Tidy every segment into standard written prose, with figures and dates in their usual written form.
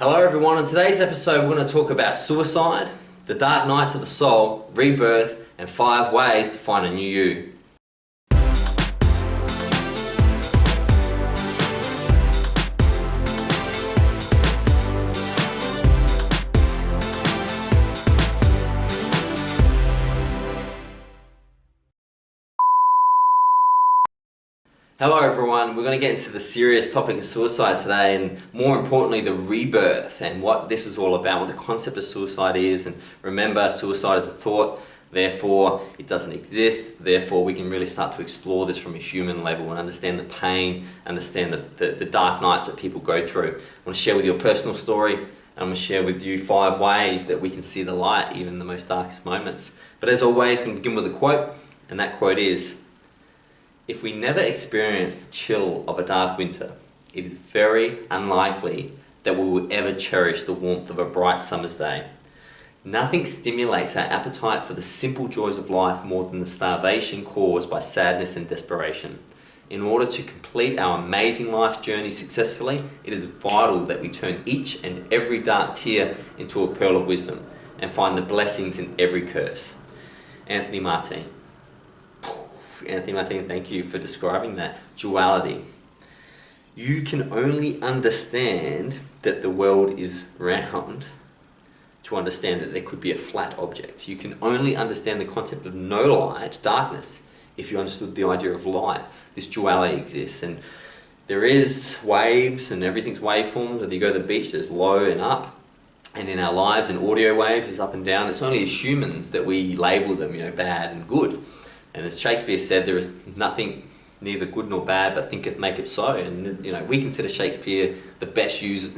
Hello everyone, in today's episode we're going to talk about suicide, the dark nights of the soul, rebirth, and 5 ways to find a new you. Hello everyone, we're going to get into the serious topic of suicide today, and more importantly the rebirth and what this is all about, what the concept of suicide is. And remember, suicide is a thought, therefore it doesn't exist, therefore we can really start to explore this from a human level and understand the pain, understand the dark nights that people go through. I want to share with you a personal story, and I'm going to share with you 5 ways that we can see the light even in the most darkest moments. But as always, I'm going to begin with a quote, and that quote is, "If we never experience the chill of a dark winter, it is very unlikely that we will ever cherish the warmth of a bright summer's day. Nothing stimulates our appetite for the simple joys of life more than the starvation caused by sadness and desperation. In order to complete our amazing life journey successfully, it is vital that we turn each and every dark tear into a pearl of wisdom and find the blessings in every curse." Anthony Martin, thank you for describing that. Duality. You can only understand that the world is round to understand that there could be a flat object. You can only understand the concept of no light, darkness, if you understood the idea of light. This duality exists, and there is waves, and everything's waveforms. Whether you go to the beach, there's low and up. And in our lives, and audio waves is up and down. It's only as humans that we label them, bad and good. And as Shakespeare said, there is nothing neither good nor bad, but thinketh maketh so. And we consider Shakespeare the best user.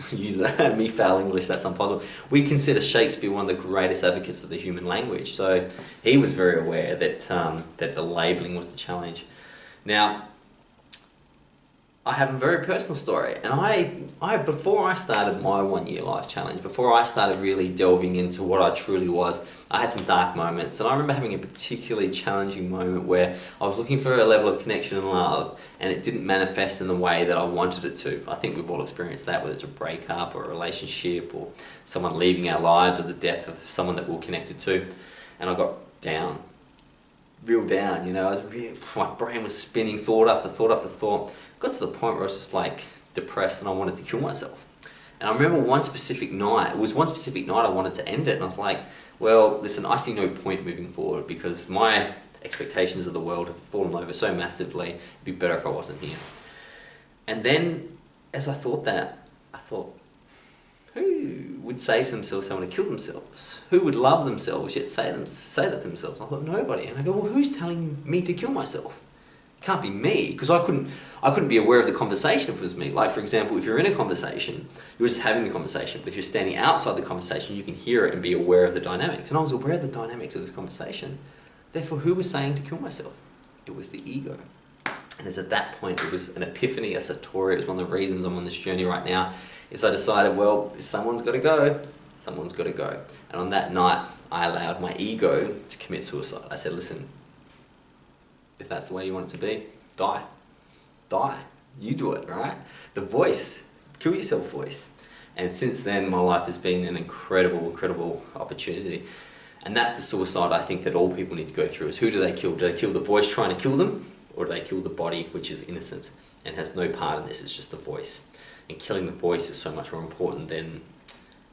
Me foul English, that's impossible. We consider Shakespeare one of the greatest advocates of the human language. So he was very aware that that the labeling was the challenge. Now, I have a very personal story, and I before I started my 1-year life challenge, before I started really delving into what I truly was, I had some dark moments. And I remember having a particularly challenging moment where I was looking for a level of connection and love, and it didn't manifest in the way that I wanted it to. I think we've all experienced that, whether it's a breakup or a relationship or someone leaving our lives or the death of someone that we're connected to. And I got down, real down, my brain was spinning, thought after thought after thought. Got to the point where I was just depressed, and I wanted to kill myself. And I remember one specific night I wanted to end it, and I was like, well, listen, I see no point moving forward because my expectations of the world have fallen over so massively. It'd be better if I wasn't here. And then as I thought that, I thought, who would say to themselves they want to kill themselves? Who would love themselves yet say that to themselves? I thought, nobody. And I go, well, who's telling me to kill myself? It can't be me, because I couldn't be aware of the conversation if it was me. Like, for example, if you're in a conversation, you're just having the conversation, but if you're standing outside the conversation, you can hear it and be aware of the dynamics. And I was aware of the dynamics of this conversation. Therefore, who was saying to kill myself? It was the ego. And it's at that point, it was an epiphany, a satori. It was one of the reasons I'm on this journey right now, is I decided, well, if someone's got to go, someone's got to go. And on that night, I allowed my ego to commit suicide. I said, listen, if that's the way you want it to be, die. Die. You do it, right? The voice, kill yourself voice. And since then, my life has been an incredible, incredible opportunity. And that's the suicide I think that all people need to go through, is who do they kill? Do they kill the voice trying to kill them? Or do they kill the body, which is innocent and has no part in this? It's just the voice. And killing the voice is so much more important than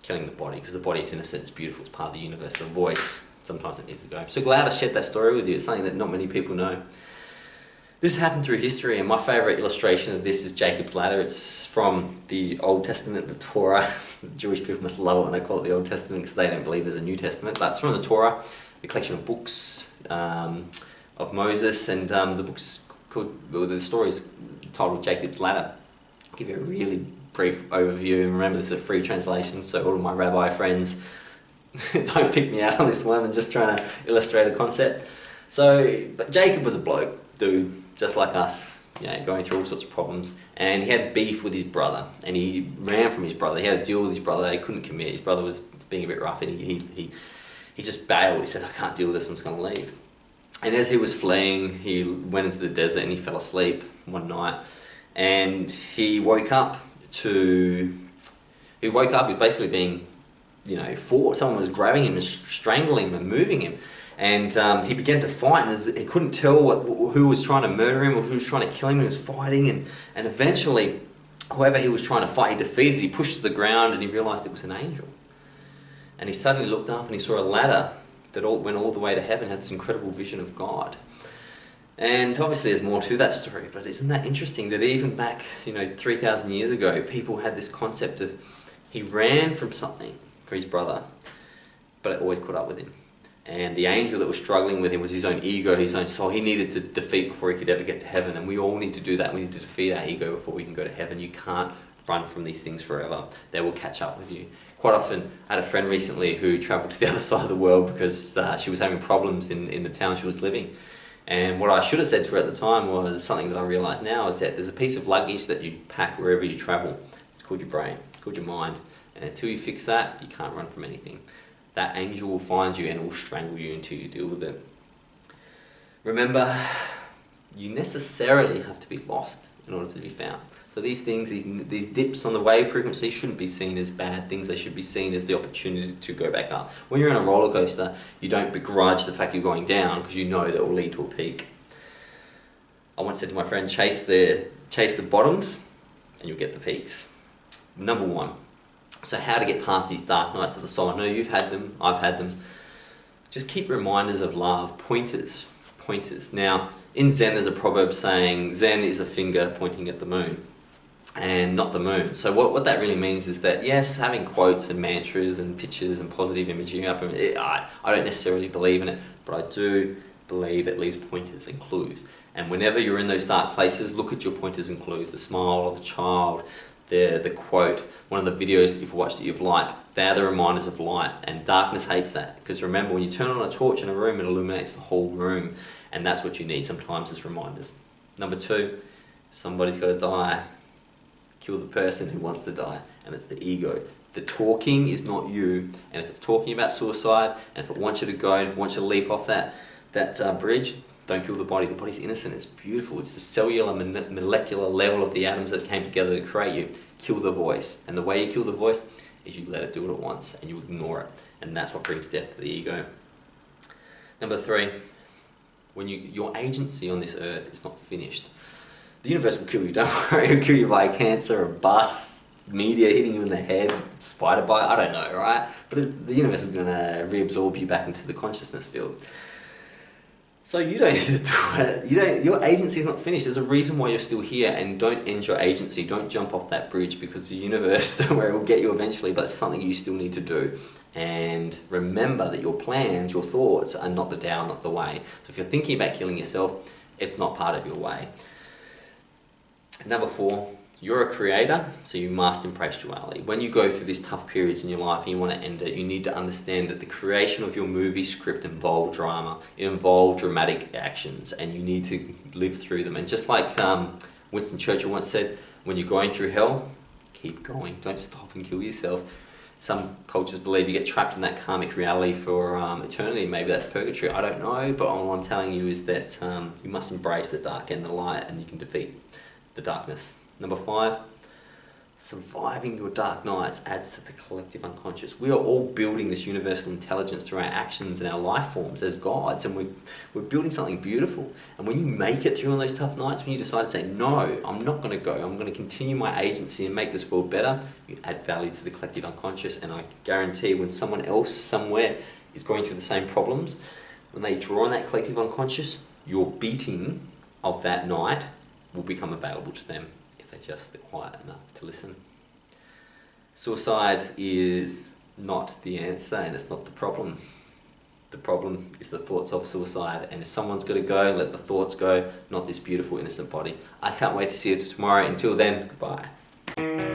killing the body, because the body is innocent, it's beautiful, it's part of the universe. The voice, sometimes it needs to go. I'm so glad I shared that story with you. It's something that not many people know. This has happened through history, and my favourite illustration of this is Jacob's ladder. It's from the Old Testament, the Torah. The Jewish people must love it when they call it the Old Testament, because they don't believe there's a New Testament. But it's from the Torah, the collection of books of Moses, and the book's called, well, the story's titled Jacob's Ladder. I'll give you a really brief overview, and remember this is a free translation, so all of my rabbi friends, don't pick me out on this one. I'm just trying to illustrate a concept. But Jacob was a bloke, dude, just like us, going through all sorts of problems, and he had beef with his brother, and he ran from his brother. He had a deal with his brother. They couldn't commit. His brother was being a bit rough, and he just bailed. He said, I can't deal with this, I'm just going to leave. And as he was fleeing, he went into the desert and he fell asleep one night, and he woke up to He woke up, he was basically being, fought. Someone was grabbing him and strangling him and moving him. And he began to fight, and he couldn't tell who was trying to murder him or who was trying to kill him. He was fighting, and eventually, whoever he was trying to fight, he defeated. He pushed to the ground, and he realized it was an angel. And he suddenly looked up, and he saw a ladder that went all the way to heaven, had this incredible vision of God. And obviously there's more to that story, but isn't that interesting that even back, 3,000 years ago, people had this concept of he ran from something for his brother, but it always caught up with him. And the angel that was struggling with him was his own ego, his own soul. He needed to defeat before he could ever get to heaven. And we all need to do that. We need to defeat our ego before we can go to heaven. You can't run from these things forever. They will catch up with you. Quite often, I had a friend recently who travelled to the other side of the world because she was having problems in the town she was living. And what I should have said to her at the time was something that I realise now, is that there's a piece of luggage that you pack wherever you travel. It's called your brain. It's called your mind. And until you fix that, you can't run from anything. That angel will find you and it will strangle you until you deal with it. Remember, you necessarily have to be lost in order to be found. So these things, these dips on the wave frequency shouldn't be seen as bad things. They should be seen as the opportunity to go back up. When you're in a roller coaster, you don't begrudge the fact you're going down because you know that will lead to a peak. I once said to my friend, chase the bottoms and you'll get the peaks. Number one. So how to get past these dark nights of the soul. I know you've had them, I've had them. Just keep reminders of love, pointers. Now, in Zen there's a proverb saying, Zen is a finger pointing at the moon and not the moon. So what that really means is that, yes, having quotes and mantras and pictures and positive imagery up, I don't necessarily believe in it, but I do believe it leaves pointers and clues. And whenever you're in those dark places, look at your pointers and clues. The smile of a child, the quote, one of the videos that you've watched that you've liked, they're the reminders of light. And darkness hates that, because remember, when you turn on a torch in a room, it illuminates the whole room, and that's what you need sometimes as reminders. Number two, somebody's got to die. Kill the person who wants to die, and it's the ego. The talking is not you, and if it's talking about suicide, and if it wants you to go, and if it wants you to leap off that bridge, don't kill the body. The body's innocent, it's beautiful. It's the cellular, molecular level of the atoms that came together to create you. Kill the voice. And the way you kill the voice is you let it do it at once and you ignore it. And that's what brings death to the ego. Number three, when your agency on this earth is not finished, the universe will kill you, don't worry. It'll kill you by cancer, a bus, meteor hitting you in the head, spider bite, I don't know, right? But the universe is going to reabsorb you back into the consciousness field. So you don't need to do it. Your agency is not finished. There's a reason why you're still here, and don't end your agency. Don't jump off that bridge, because the universe, don't worry, will get you eventually, but it's something you still need to do. And remember that your plans, your thoughts are not the Tao, not the way. So if you're thinking about killing yourself, it's not part of your way. Number four, you're a creator, so you must embrace duality. When you go through these tough periods in your life and you want to end it, you need to understand that the creation of your movie script involved drama. It involved dramatic actions, and you need to live through them. And just like Winston Churchill once said, when you're going through hell, keep going. Don't stop and kill yourself. Some cultures believe you get trapped in that karmic reality for eternity. Maybe that's purgatory. I don't know, but all I'm telling you is that you must embrace the dark and the light, and you can defeat the darkness. Number five, surviving your dark nights adds to the collective unconscious. We are all building this universal intelligence through our actions and our life forms as gods, and we're building something beautiful. And when you make it through on those tough nights, when you decide to say, no, I'm not going to go, I'm going to continue my agency and make this world better, you add value to the collective unconscious. And I guarantee when someone else somewhere is going through the same problems, when they draw on that collective unconscious, your beating of that night will become available to them. They're just quiet enough to listen. Suicide is not the answer, and it's not the problem. The problem is the thoughts of suicide, and if someone's got to go, let the thoughts go, not this beautiful innocent body. I can't wait to see you tomorrow. Until then, goodbye.